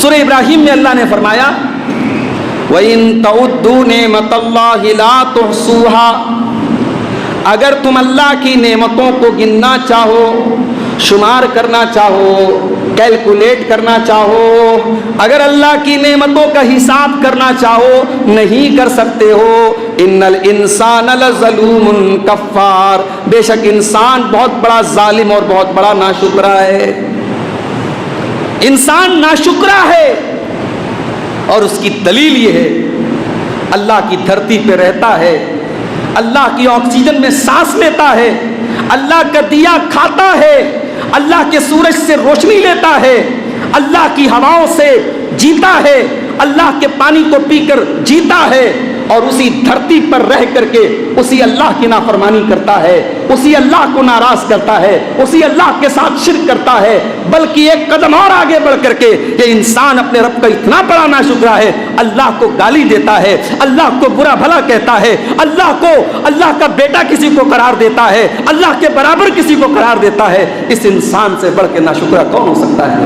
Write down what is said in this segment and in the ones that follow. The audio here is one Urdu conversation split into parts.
سورہ ابراہیم میں اللہ نے فرمایا وَإِن تَعُدُّوا نِعْمَتَ اللَّهِ لَا تُحْصُوهَا، اگر تم اللہ کی نعمتوں کو گننا چاہو، شمار کرنا چاہو، کیلکولیٹ کرنا چاہو، اگر اللہ کی نعمتوں کا حساب کرنا چاہو نہیں کر سکتے ہو۔ ان الانسان لظلوم کفار، بے شک انسان بہت بڑا ظالم اور بہت بڑا ناشکرا ہے۔ انسان ناشکرا ہے، اور اس کی دلیل یہ ہے اللہ کی دھرتی پہ رہتا ہے، اللہ کی آکسیجن میں سانس لیتا ہے، اللہ کا دیا کھاتا ہے، اللہ کے سورج سے روشنی لیتا ہے، اللہ کی ہواؤں سے جیتا ہے، اللہ کے پانی کو پی کر جیتا ہے، اور اسی دھرتی پر رہ کر کے اسی اللہ کی نافرمانی کرتا ہے، اسی اللہ کو ناراض کرتا ہے، اسی اللہ کے ساتھ شرک کرتا ہے۔ بلکہ ایک قدم اور آگے بڑھ کر کے یہ انسان اپنے رب کا اتنا بڑا ناشکرا ہے، اللہ کو گالی دیتا ہے، اللہ کو برا بھلا کہتا ہے، اللہ کا بیٹا کسی کو قرار دیتا ہے، اللہ کے برابر کسی کو قرار دیتا ہے۔ اس انسان سے بڑھ کے ناشکرا کون ہو سکتا ہے؟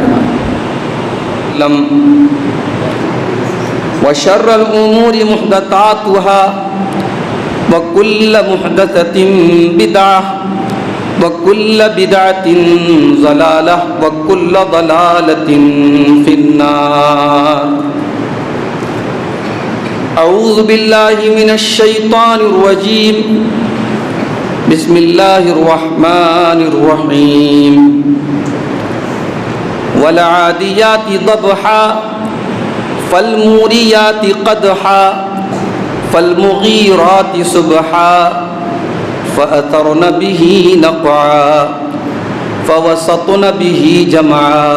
وشر الامور محدثاتها وكل محدثة بدعة وكل بدعة ضلالة وكل ضلالة في النار۔ اعوذ باللہ من الشیطان الرجیم، بسم اللہ الرحمن الرحیم۔ والعادیات ضبحا فالموریات قدحا فالمغیرات صبحا فأثرن به نقعا فوسطن به جمعا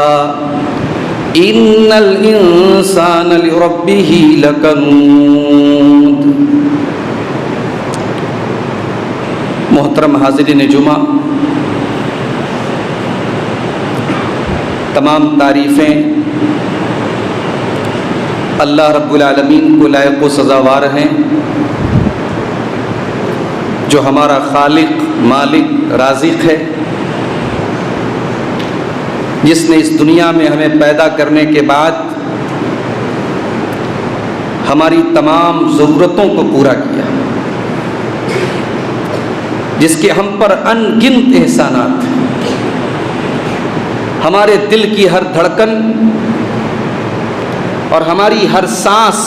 ان الانسان لربه لکنود۔ محترم حاضرین جمعہ، تمام تعریفیں اللہ رب العالمین کو لائق و سزاوار ہیں، جو ہمارا خالق، مالک، رازق ہے، جس نے اس دنیا میں ہمیں پیدا کرنے کے بعد ہماری تمام ضرورتوں کو پورا کیا، جس کے ہم پر ان گنت احسانات ہیں۔ ہمارے دل کی ہر دھڑکن اور ہماری ہر سانس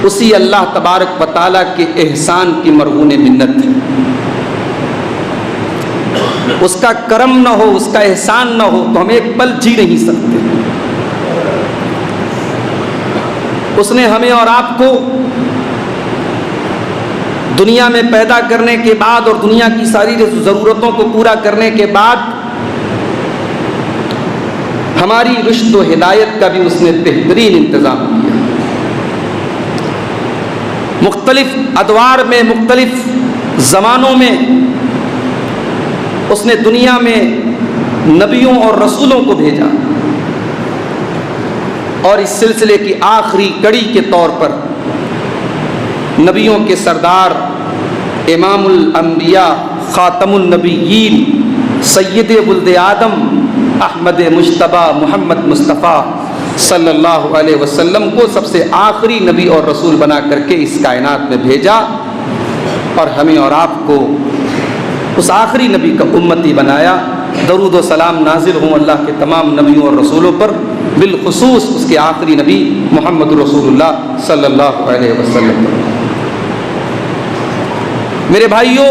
اسی اللہ تبارک و تعالیٰ کے احسان کی مرہون منت ہے۔ اس کا کرم نہ ہو، اس کا احسان نہ ہو تو ہم ایک پل جی نہیں سکتے۔ اس نے ہمیں اور آپ کو دنیا میں پیدا کرنے کے بعد اور دنیا کی ساری ضرورتوں کو پورا کرنے کے بعد ہماری رشد و ہدایت کا بھی اس نے بہترین انتظام کیا۔ مختلف ادوار میں، مختلف زمانوں میں اس نے دنیا میں نبیوں اور رسولوں کو بھیجا، اور اس سلسلے کی آخری کڑی کے طور پر نبیوں کے سردار، امام الانبیاء، خاتم النبیین، سید ولد آدم احمد مجتبیٰ محمد مصطفیٰ صلی اللہ علیہ وسلم کو سب سے آخری نبی اور رسول بنا کر کے اس کائنات میں بھیجا، اور ہمیں اور آپ کو اس آخری نبی کا امتی بنایا۔ درود و سلام نازل ہوں اللہ کے تمام نبیوں اور رسولوں پر، بالخصوص اس کے آخری نبی محمد رسول اللہ صلی اللہ علیہ وسلم پر۔ میرے بھائیوں،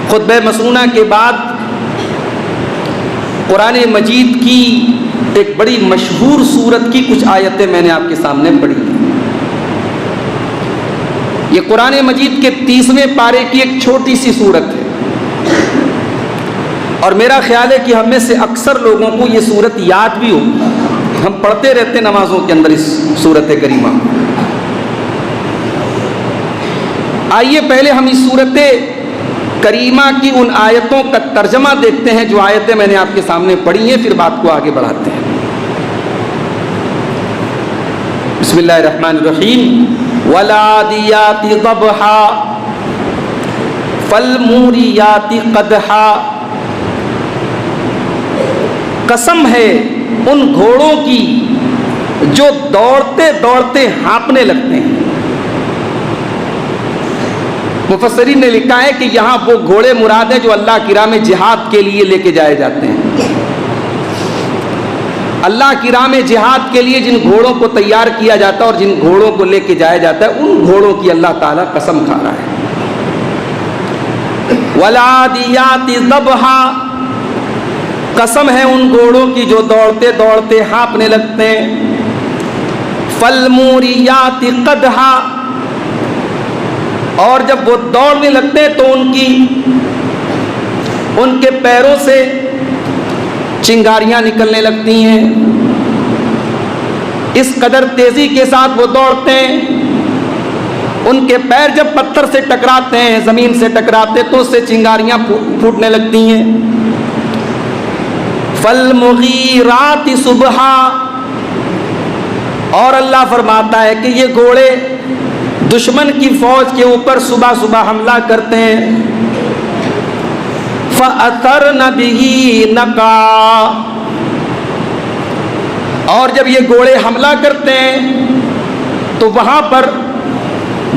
خطبہ مسنونہ کے بعد قرآن مجید کی ایک بڑی مشہور سورت کی کچھ آیتیں میں نے آپ کے سامنے پڑھی ہیں۔ یہ قرآن مجید کے 30ویں پارے کی ایک چھوٹی سی سورت ہے، اور میرا خیال ہے کہ ہم میں سے اکثر لوگوں کو یہ سورت یاد بھی ہو، ہم پڑھتے رہتے نمازوں کے اندر اس سورت کریمہ۔ آئیے پہلے ہم اس سورت کریمہ کی ان آیتوں کا ترجمہ دیکھتے ہیں جو آیتیں میں نے آپ کے سامنے پڑھی ہیں، پھر بات کو آگے بڑھاتے ہیں۔ بسم اللہ الرحمن الرحیم۔ والعادیات ضبحا فالموریات قدحا قسم ہے ان گھوڑوں کی جو دوڑتے دوڑتے ہانپنے لگتے ہیں. مفسرین نے لکھا ہے کہ یہاں وہ گھوڑے مراد ہیں جو اللہ کی راہ میں جہاد کے لیے لے کے جائے جاتے ہیں. اللہ کی راہ میں جہاد کے لیے جن گھوڑوں کو تیار کیا جاتا ہے اور جن گھوڑوں کو لے کے جایا جاتا ہے ان گھوڑوں کی اللہ تعالیٰ قسم کھا رہا ہے. وَالْعَادِيَاتِ ضَبْحًا، قسم ہے ان گھوڑوں کی جو دوڑتے دوڑتے ہانپنے لگتے ہیں. فَالْمُورِيَاتِ قَدْحًا، اور جب وہ دوڑنے لگتے ہیں تو ان کے پیروں سے چنگاریاں نکلنے لگتی ہیں. اس قدر تیزی کے ساتھ وہ دوڑتے ہیں، ان کے پیر جب پتھر سے ٹکراتے ہیں، زمین سے ٹکراتے تو اس سے چنگاریاں پھوٹنے لگتی ہیں. فَالْمُغِيرَاتِ صُبْحًا، اور اللہ فرماتا ہے کہ یہ گھوڑے دشمن کی فوج کے اوپر صبح صبح حملہ کرتے ہیں. فَأَثَرْنَ بِهِ نَقْعًا، اور جب یہ گھوڑے حملہ کرتے ہیں تو وہاں پر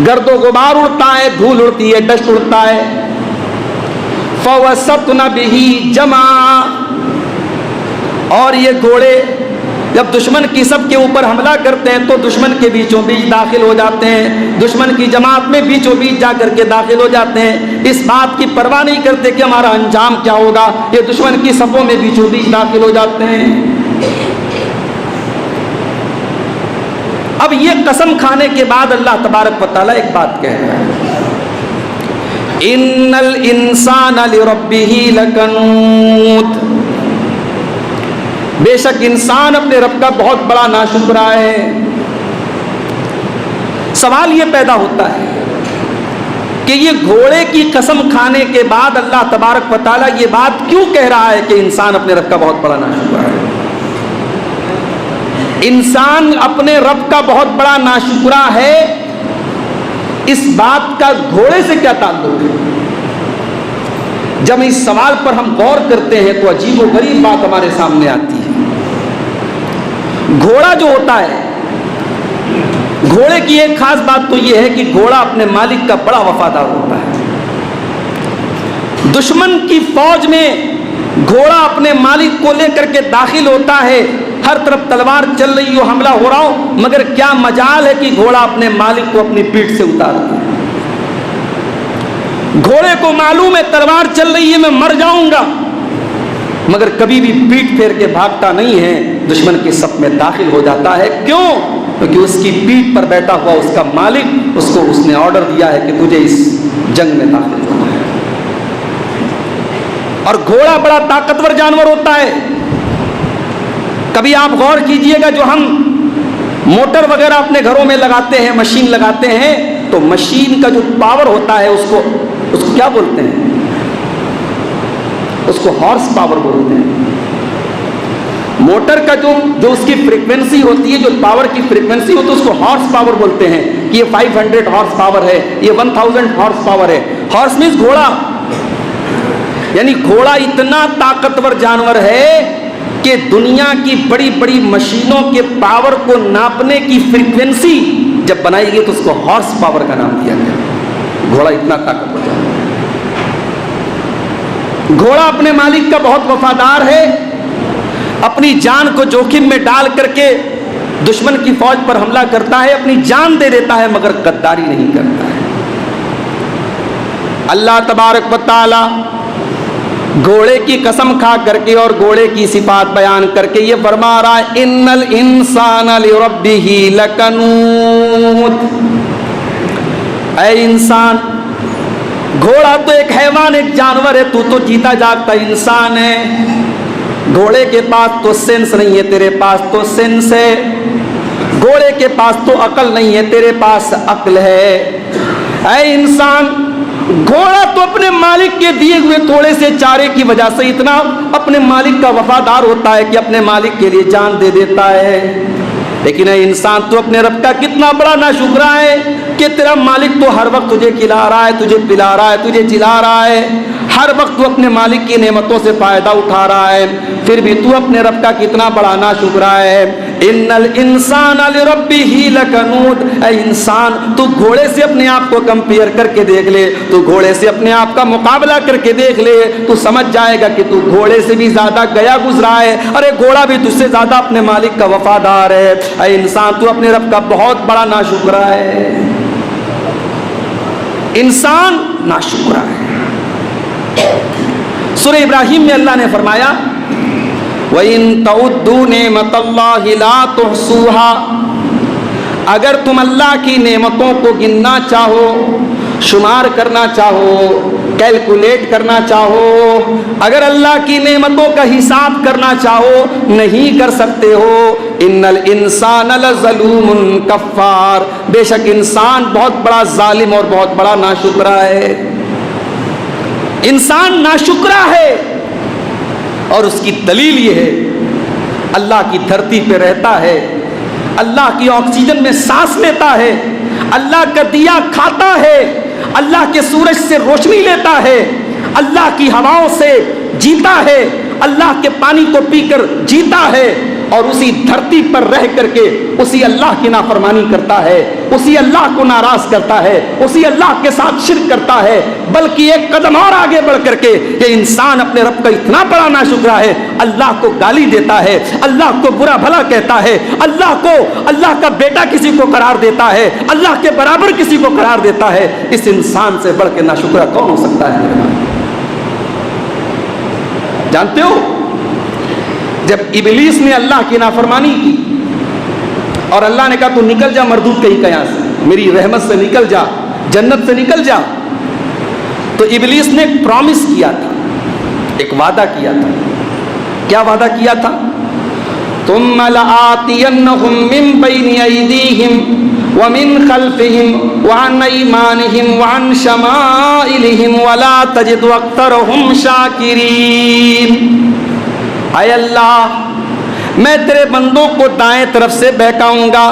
گرد و غبار اڑتا ہے، دھول اڑتی ہے، ڈسٹ اڑتا ہے. فَوَسَطْنَ بِهِ جَمْعًا، اور یہ گھوڑے جب دشمن کی سب کے اوپر حملہ کرتے ہیں تو دشمن کے بیچوں بیچ داخل ہو جاتے ہیں، دشمن کی جماعت میں بیچوں بیچ جا کر کے داخل ہو جاتے ہیں. اس بات کی پرواہ نہیں کرتے کہ ہمارا انجام کیا ہوگا، یہ دشمن کی صفوں میں بیچوں بیچ داخل ہو جاتے ہیں. اب یہ قسم کھانے کے بعد اللہ تبارک و تعالیٰ ایک بات کہہ رہا ہے، ان الانسان لربہ لکنود، بے شک انسان اپنے رب کا بہت بڑا ناشکرا ہے. سوال یہ پیدا ہوتا ہے کہ یہ گھوڑے کی قسم کھانے کے بعد اللہ تبارک و تعالیٰ یہ بات کیوں کہہ رہا ہے کہ انسان اپنے رب کا بہت بڑا ناشکرا ہے؟ انسان اپنے رب کا بہت بڑا ناشکرا ہے، اس بات کا گھوڑے سے کیا تعلق ہے؟ جب اس سوال پر ہم غور کرتے ہیں تو عجیب و غریب بات ہمارے سامنے آتی ہے. گھوڑا جو ہوتا ہے، گھوڑے کی ایک خاص بات تو یہ ہے کہ گھوڑا اپنے مالک کا بڑا وفادار ہوتا ہے. دشمن کی فوج میں گھوڑا اپنے مالک کو لے کر کے داخل ہوتا ہے، ہر طرف تلوار چل رہی ہو، حملہ ہو رہا ہو، مگر کیا مجال ہے کہ گھوڑا اپنے مالک کو اپنی پیٹھ سے اتار دے. گھوڑے کو معلوم ہے تلوار چل رہی ہے، میں مر جاؤں گا، مگر کبھی بھی پیٹھ پھیر کے بھاگتا نہیں ہے، دشمن کی صف میں داخل ہو جاتا ہے. کیوں؟ کیونکہ اس کی پیٹھ پر بیٹھا ہوا اس کا مالک اس نے آرڈر دیا ہے کہ تجھے اس جنگ میں داخل ہونا ہے. اور گھوڑا بڑا طاقتور جانور ہوتا ہے. کبھی آپ غور کیجئے گا، جو ہم موٹر وغیرہ اپنے گھروں میں لگاتے ہیں، مشین لگاتے ہیں، تو مشین کا جو پاور ہوتا ہے اس کو کیا بولتے ہیں؟ اس کو ہارس پاور بولتے ہیں. موٹر کا جو اس کی فریکوینسی ہوتی ہے، جو پاور کی فریکوینسی ہوتی ہے، اس کو ہارس پاور بولتے ہیں کہ یہ 500 ہارس پاور ہے، یہ 1000 ہارس پاور ہے. ہارس مینس گھوڑا، یعنی گھوڑا اتنا طاقتور جانور ہے کہ دنیا کی بڑی بڑی مشینوں کے پاور کو ناپنے کی فریکوینسی جب بنائی گئی تو اس کو ہارس پاور کا نام دیا گیا. گھوڑا اتنا طاقتور جانور. گھوڑا اپنے مالک کا بہت وفادار ہے، اپنی جان کو جوخم میں ڈال کر کے دشمن کی فوج پر حملہ کرتا ہے، اپنی جان دے دیتا ہے، مگر غداری نہیں کرتا ہے. اللہ تبارک و تعالی گھوڑے کی قسم کھا کر کے اور گھوڑے کی صفات بیان کر کے یہ فرما رہا ہے، ان الانسان لربہ لکنود. اے انسان، گھوڑا تو ایک حیوان، ایک جانور ہے، تو جیتا جاگتا انسان ہے. گھوڑے کے پاس تو سینس نہیں ہے، تیرے پاس تو سینس ہے. گھوڑے کے پاس تو عقل نہیں ہے، تیرے پاس عقل ہے. اے انسان، گھوڑا تو اپنے مالک کے دیے ہوئے تھوڑے سے چارے کی وجہ سے اتنا اپنے مالک کا وفادار ہوتا ہے کہ اپنے مالک کے لیے جان دے دیتا ہے. لیکن اے انسان، تو اپنے رب کا کتنا بڑا ناشکرا ہے کہ تیرا مالک تو ہر وقت تجھے کھلا رہا ہے، تجھے پلا رہا ہے، تجھے جلا رہا ہے، ہر وقت تو اپنے مالک کی نعمتوں سے فائدہ اٹھا رہا ہے، پھر بھی تو اپنے رب کا کتنا بڑا ناشکرا ہے۔ ان الانسان لربہ لکنود، اے انسان تو گھوڑے سے اپنے آپ کو کمپیئر کر کے دیکھ لے، تو گھوڑے سے اپنے آپ کا مقابلہ کر کے دیکھ لے، تو سمجھ جائے گا کہ تو گھوڑے سے بھی زیادہ گیا گزرا ہے، ارے گھوڑا بھی تجھ سے زیادہ اپنے مالک کا وفادار ہے۔ اے انسان تو اپنے رب کا بہت بڑا ناشکرا ہے۔ انسان ناشکرا ہے۔ سورہ ابراہیم میں اللہ نے فرمایا وَإِن تَعُدُّوا نِعْمَتَ اللَّهِ لَا تُحْصُوهَا، اگر تم اللہ کی نعمتوں کو گننا چاہو، شمار کرنا چاہو، کیلکولیٹ کرنا چاہو، اگر اللہ کی نعمتوں کا حساب کرنا چاہو نہیں کر سکتے ہو۔ ان الانسان لظلوم کفار، بے شک انسان بہت بڑا ظالم اور بہت بڑا ناشکرا ہے۔ انسان ناشکرا ہے، اور اس کی دلیل یہ ہے اللہ کی دھرتی پہ رہتا ہے، اللہ کی آکسیجن میں سانس لیتا ہے، اللہ کا دیا کھاتا ہے، اللہ کے سورج سے روشنی لیتا ہے، اللہ کی ہواؤں سے جیتا ہے، اللہ کے پانی کو پی کر جیتا ہے، اور اسی دھرتی پر رہ کر کے اسی اللہ کی نافرمانی کرتا ہے، اسی اللہ کو ناراض کرتا ہے، اسی اللہ کے ساتھ شرک کرتا ہے۔ بلکہ ایک قدم اور آگے بڑھ کر کے یہ انسان اپنے رب کا اتنا بڑا ناشکرا ہے، اللہ کو گالی دیتا ہے، اللہ کو برا بھلا کہتا ہے، اللہ کا بیٹا کسی کو قرار دیتا ہے، اللہ کے برابر کسی کو قرار دیتا ہے۔ اس انسان سے بڑھ کے ناشکرا کون ہو سکتا ہے؟ جانتے ہو جب ابلیس نے اللہ کی نافرمانی کی اور اللہ نے کہا تو نکل جا مردود کہیں کہاں سے، میری رحمت سے نکل جا، جنت سے نکل جا، تو ابلیس نے ایک پرومس کیا تھا، ایک وعدہ کیا تھا۔ کیا وعدہ کیا تھا؟ ثم لآتینہم من بین ایدیہم ومن خلفہم وعن ایمانہم وعن شمائلہم ولا تجد اکثرہم شاکرین۔ اے اللہ، میں تیرے بندوں کو دائیں طرف سے بہکاؤں گا،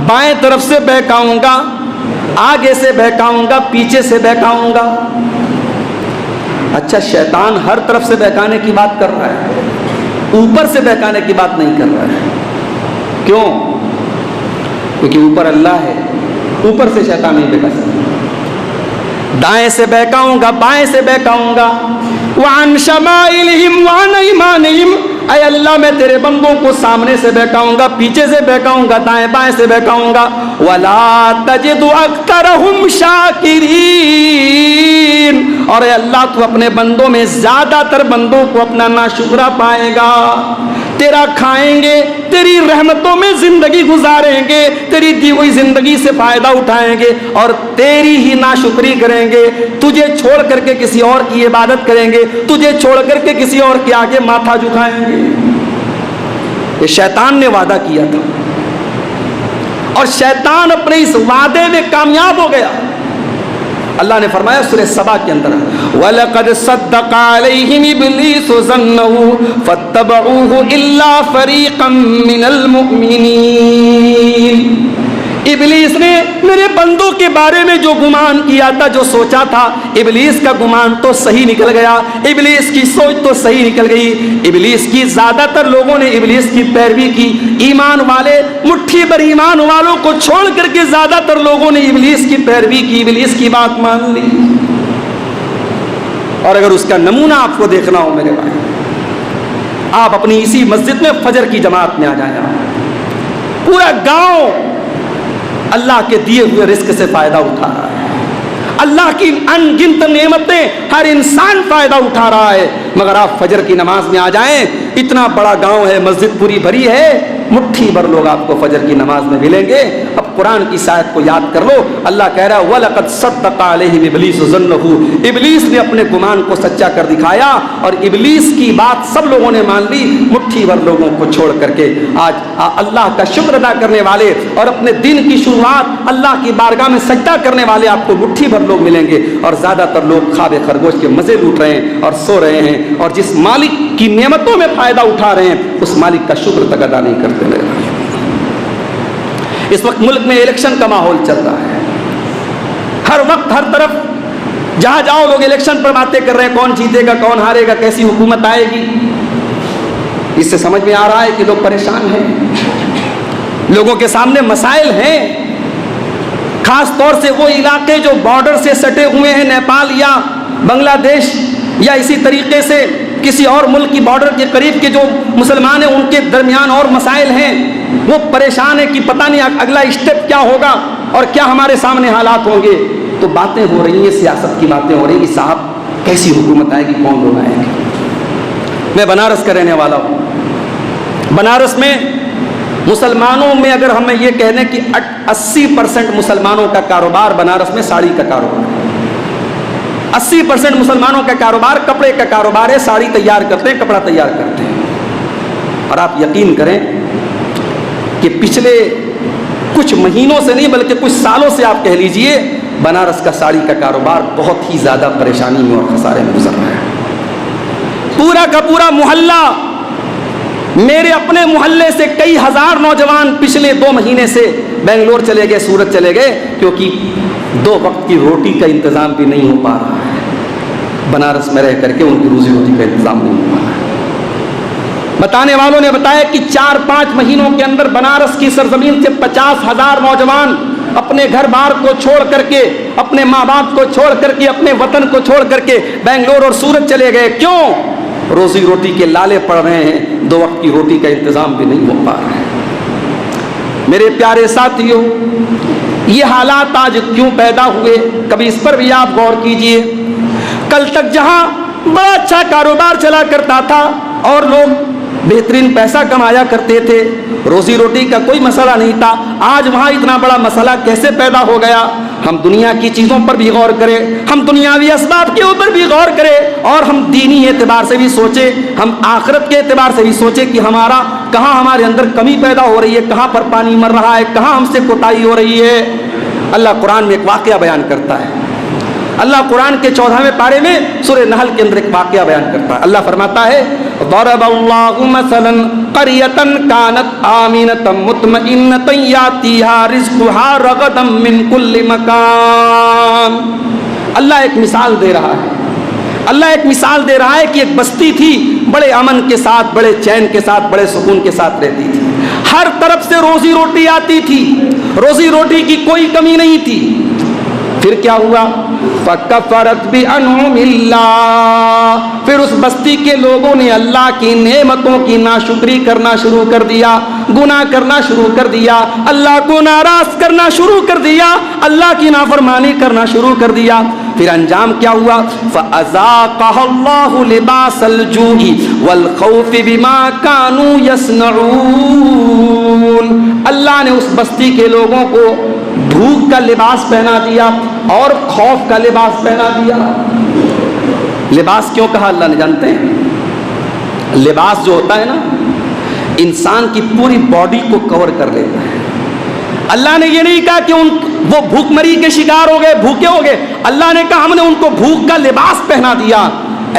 بائیں طرف سے بہکاؤں گا، آگے سے بہکاؤں گا، پیچھے سے بہکاؤں گا۔ اچھا، شیطان ہر طرف سے بہکانے کی بات کر رہا ہے، اوپر سے بہکانے کی بات نہیں کر رہا ہے۔ کیوں؟ کیونکہ اوپر اللہ ہے، اوپر سے شیطان نہیں بہکا سکتا۔ دائیں سے بہکاؤں گا، بائیں سے بہکاؤں گا، وعن شمائلہم وعن ایمانہم، اے اللہ میں تیرے بندوں کو سامنے سے بہکاؤں گا، پیچھے سے بہکاؤں گا، دائیں بائیں سے بہکاؤں گا۔ ولا تجد اکثرہم شاکرین، اور اے اللہ تو اپنے بندوں میں زیادہ تر بندوں کو اپنا ناشکرا پائے گا۔ تیرا کھائیں گے، تیری رحمتوں میں زندگی گزاریں گے، تیری دی ہوئی زندگی سے فائدہ اٹھائیں گے اور تیری ہی ناشکری کریں گے، تجھے چھوڑ کر کے کسی اور کی عبادت کریں گے، تجھے چھوڑ کر کے کسی اور کے آگے ماتھا جھکائیں گے۔ یہ شیطان نے وعدہ کیا تھا، اور شیطان اپنے اس وعدے میں کامیاب ہو گیا۔ اللہ نے فرمایا سورہ سبا کے اندر وَلَقَدْ صَدَّقَ عَلَيْهِمْ إِبْلِيسُ ظَنَّهُ فَاتَّبَعُوهُ إِلَّا فَرِيقًا مِّنَ الْمُؤْمِنِينَ۔ ابلیس نے میرے بندوں کے بارے میں جو گمان کیا تھا، جو سوچا تھا، ابلیس کا گمان تو صحیح نکل گیا، ابلیس کی سوچ تو صحیح نکل گئی۔ ابلیس کی زیادہ تر لوگوں نے ابلیس کی پیروی کی، ایمان والے مٹھی بھر ایمان والوں کو چھوڑ کر کے زیادہ تر لوگوں نے ابلیس کی پیروی کی، ابلیس کی بات مان لی۔ اور اگر اس کا نمونہ آپ کو دیکھنا ہو میرے بھائی، آپ اپنی اسی مسجد میں فجر کی جماعت میں آ جائیں، پورا گاؤں اللہ کے دیے ہوئے رزق سے فائدہ اٹھا رہا ہے، اللہ کی ان گنت نعمتیں ہر انسان فائدہ اٹھا رہا ہے، مگر آپ فجر کی نماز میں آ جائیں، اتنا بڑا گاؤں ہے، مسجد پوری بھری ہے، مٹھی بھر لوگ آپ کو فجر کی نماز میں ملیں گے۔ اب قرآن کی آیت کو یاد کر لو، اللہ کہہ رہا ہے وَلَقَدْ صَدَّقَ عَلَيْهِمْ إِبْلِيسُ ظَنَّهُ، ابلیس نے اپنے گمان کو سچا کر دکھایا، اور ابلیس کی بات سب لوگوں نے مان لی، مٹھی بھر لوگوں کو چھوڑ کر کے آج اللہ کا شکر ادا کرنے والے اور اپنے دن کی شروعات اللہ کی بارگاہ میں سجدہ کرنے والے آپ کو مٹھی بھر لوگ ملیں گے، اور زیادہ تر لوگ خواب خرگوش کے مزے لوٹ رہے ہیں اور سو رہے ہیں، اور جس مالک کی نعمتوں میں فائدہ اٹھا رہے ہیں اس مالک کا شکر تک ادا نہیں کرتے میرے بھائی۔ اس وقت ملک میں الیکشن کا ماحول چل رہا ہے، ہر وقت ہر طرف جہاں جاؤ لوگ الیکشن پر باتیں کر رہے ہیں، کون جیتے گا، کون ہارے گا، کیسی حکومت آئے گی۔ اس سے سمجھ میں آ رہا ہے کہ لوگ پریشان ہیں، لوگوں کے سامنے مسائل ہیں، خاص طور سے وہ علاقے جو بارڈر سے سٹے ہوئے ہیں، نیپال یا بنگلہ دیش یا اسی طریقے سے کسی اور ملک کی بارڈر کے قریب کے جو مسلمان ہیں، ان کے درمیان اور مسائل ہیں، وہ پریشان ہیں کہ پتہ نہیں اگلا اسٹیپ کیا ہوگا اور کیا ہمارے سامنے حالات ہوں گے۔ تو باتیں ہو رہی ہیں، سیاست کی باتیں ہو رہی ہیں کہ صاحب کیسی حکومت آئے گی، کون لوگ آئیں گے۔ میں بنارس کا رہنے والا ہوں۔ بنارس میں مسلمانوں میں اگر ہمیں یہ کہنے کہ 80% مسلمانوں کا کاروبار بنارس میں ساڑی کا کاروبار ہے۔ 80% مسلمانوں کا کاروبار کپڑے کا کاروبار ہے، ساڑی تیار کرتے ہیں، کپڑا تیار کرتے ہیں۔ اور آپ یقین کریں کہ پچھلے کچھ مہینوں سے نہیں بلکہ کچھ سالوں سے آپ کہہ لیجئے بنارس کا ساڑی کا کاروبار بہت ہی زیادہ پریشانی میں اور خسارے میں گزر رہا ہے۔ پورا کا پورا محلہ، میرے اپنے محلے سے کئی ہزار نوجوان پچھلے 2 مہینے سے بنگلور چلے گئے، سورت چلے گئے، کیونکہ 2 وقت کی روٹی کا انتظام بھی نہیں ہو پا رہا ہے۔ بنارس میں رہ کر کے ان کی روزی روٹی کا انتظام نہیں ہو پا رہا ہے۔ بتانے والوں نے بتایا کہ 4-5 مہینوں کے اندر بنارس کی سرزمین سے 50,000 نوجوان اپنے گھر بار کو چھوڑ کر کے، اپنے ماں باپ کو چھوڑ کر کے، اپنے وطن کو چھوڑ کر کے بنگلور اور سورت چلے گئے۔ کیوں؟ روزی روٹی کے لالے پڑ رہے ہیں، 2 وقت کی روٹی کا انتظام بھی نہیں ہو پا رہا ہے۔ میرے پیارے ساتھیوں، یہ حالات آج کیوں پیدا ہوئے، کبھی اس پر بھی آپ غور کیجئے۔ کل تک جہاں بڑا اچھا کاروبار چلا کرتا تھا اور لوگ بہترین پیسہ کمایا کرتے تھے، روزی روٹی کا کوئی مسئلہ نہیں تھا، آج وہاں اتنا بڑا مسئلہ کیسے پیدا ہو گیا؟ ہم دنیا کی چیزوں پر بھی غور کریں، ہم دنیاوی اسباب کے اوپر بھی غور کریں، اور ہم دینی اعتبار سے بھی سوچیں، ہم آخرت کے اعتبار سے بھی سوچیں کہ کہاں ہمارے اندر کمی پیدا ہو رہی ہے، کہاں پر پانی مر رہا ہے، کہاں ہم سے کوتاہی ہو رہی ہے۔ اللہ قرآن میں ایک واقعہ بیان کرتا ہے، اللہ قرآن کے 14ویں پارے میں سورہ نحل کے اندر ایک واقعہ بیان کرتا ہے۔ اللہ فرماتا ہے ضرب اللہ مثلا قریۃ کانت آمنۃ مطمئنۃ یاتیہا رزقہا رغدا من کل مکان۔ اللہ ایک مثال دے رہا ہے، اللہ ایک مثال دے رہا ہے کہ ایک بستی تھی، بڑے امن کے ساتھ، بڑے چین کے ساتھ، بڑے سکون کے ساتھ رہتی تھی، ہر طرف سے روزی روٹی آتی تھی، روزی روٹی کی کوئی کمی نہیں تھی۔ پھر کیا ہوا؟ فَكَفَرَتْ بِأَنْعُمِ اللَّهِ، پھر اس بستی کے لوگوں نے اللہ کی نعمتوں کی ناشکری کرنا شروع کر دیا، گناہ کرنا شروع کر دیا، اللہ کو ناراض کرنا شروع کر دیا، اللہ کی نافرمانی کرنا شروع کر دیا۔ پھر انجام کیا ہوا؟ فَأَذَاقَهَا اللَّهُ لِبَاسَ الْجُوعِ وَالْخَوْفِ بِمَا كَانُوا يَصْنَعُونَ، اللہ نے اس بستی کے لوگوں کو بھوک کا لباس پہنا دیا اور خوف کا لباس پہنا دیا۔ لباس کیوں کہا اللہ نے جانتے ہیں؟ لباس جو ہوتا ہے نا، انسان کی پوری باڈی کو کور کر لیتا ہے۔ اللہ نے یہ نہیں کہا کہ وہ بھوک مری کے شکار ہو گئے، بھوکے ہو گئے، اللہ نے کہا ہم نے ان کو بھوک کا لباس پہنا دیا۔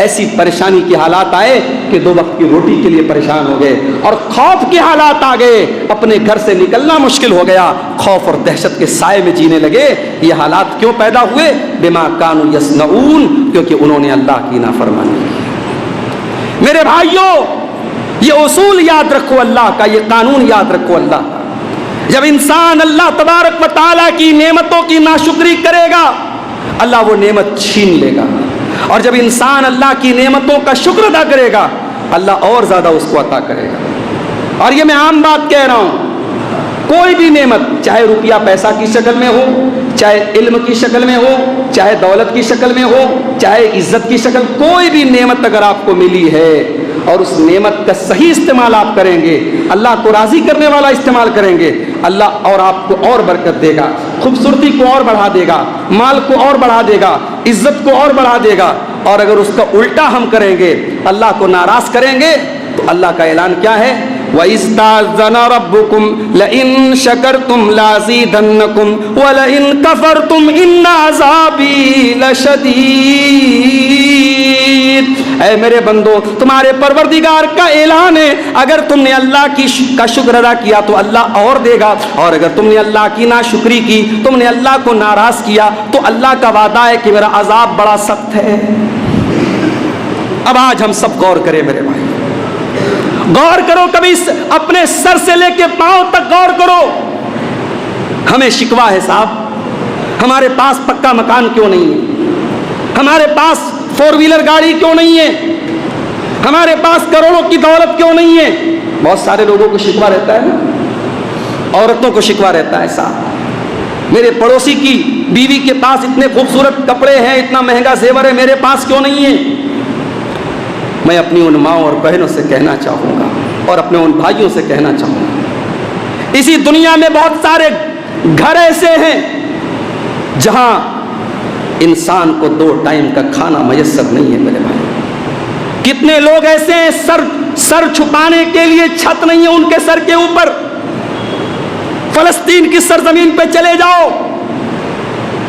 ایسی پریشانی کے حالات آئے کہ 2 وقت کی روٹی کے لیے پریشان ہو گئے، اور خوف کے حالات آ گئے، اپنے گھر سے نکلنا مشکل ہو گیا، خوف اور دہشت کے سائے میں جینے لگے۔ یہ حالات کیوں پیدا ہوئے؟ بما کانوا یصنعون، کیونکہ انہوں نے اللہ کی نافرمانی کی۔ میرے بھائیوں، یہ اصول یاد رکھو اللہ کا، یہ قانون یاد رکھو اللہ کا۔ جب انسان اللہ تبارک و تعالیٰ کی نعمتوں کی ناشکری کرے گا، اللہ وہ نعمت چھین لے گا، اور جب انسان اللہ کی نعمتوں کا شکر ادا کرے گا، اللہ اور زیادہ اس کو عطا کرے گا۔ اور یہ میں عام بات کہہ رہا ہوں، کوئی بھی نعمت، چاہے روپیہ پیسہ کی شکل میں ہو، چاہے علم کی شکل میں ہو، چاہے دولت کی شکل میں ہو، چاہے عزت کی شکل، کوئی بھی نعمت اگر آپ کو ملی ہے اور اس نعمت کا صحیح استعمال آپ کریں گے، اللہ کو راضی کرنے والا استعمال کریں گے، اللہ اور آپ کو اور برکت دے گا، خوبصورتی کو اور بڑھا دے گا، مال کو اور بڑھا دے گا، عزت کو اور بڑھا دے گا۔ اور اگر اس کا الٹا ہم کریں گے، اللہ کو ناراض کریں گے، تو اللہ کا اعلان کیا ہے؟ وَإِذْ تَأَذَّنَ رَبُّكُمْ لَئِن شَكَرْتُمْ لَأَزِيدَنَّكُمْ وَلَئِن كَفَرْتُمْ إِنَّ عَذَابِي لَشَدِيدٌ۔ حمید، اے میرے بندو تمہارے پروردگار کا اعلان ہے اگر تم نے اللہ کا شکر ادا کیا تو اللہ اور دے گا، اور اگر تم نے اللہ کی ناشکری کی، تم نے اللہ کو ناراض کیا تو اللہ کا وعدہ ہے کہ میرا عذاب بڑا سخت ہے۔ اب آج ہم سب غور کریں میرے بھائی، غور کرو، کبھی اپنے سر سے لے کے پاؤں تک غور کرو۔ ہمیں شکوہ ہے صاحب، ہمارے پاس پکا مکان کیوں نہیں ہے، ہمارے پاس 4 ویلر گاڑی کیوں نہیں ہے، ہمارے پاس کروڑوں کی دولت کیوں نہیں ہے؟ بہت سارے لوگوں کو شکوہ رہتا ہے نا، عورتوں کو شکوہ رہتا ہے صاحب، میرے پڑوسی کی بیوی کے پاس اتنے خوبصورت کپڑے ہیں، اتنا مہنگا زیور ہے، میرے پاس کیوں نہیں ہے؟ میں اپنی ان ماؤں اور بہنوں سے کہنا چاہوں گا اور اپنے ان بھائیوں سے کہنا چاہوں گا، اسی دنیا میں بہت سارے گھر ایسے ہیں جہاں انسان کو 2 ٹائم کا کھانا میسر نہیں ہے میرے بھائی۔ کتنے لوگ ایسے ہیں سر چھپانے کے لیے چھت نہیں ہے ان کے سر کے اوپر۔ فلسطین کی سرزمین پہ چلے جاؤ،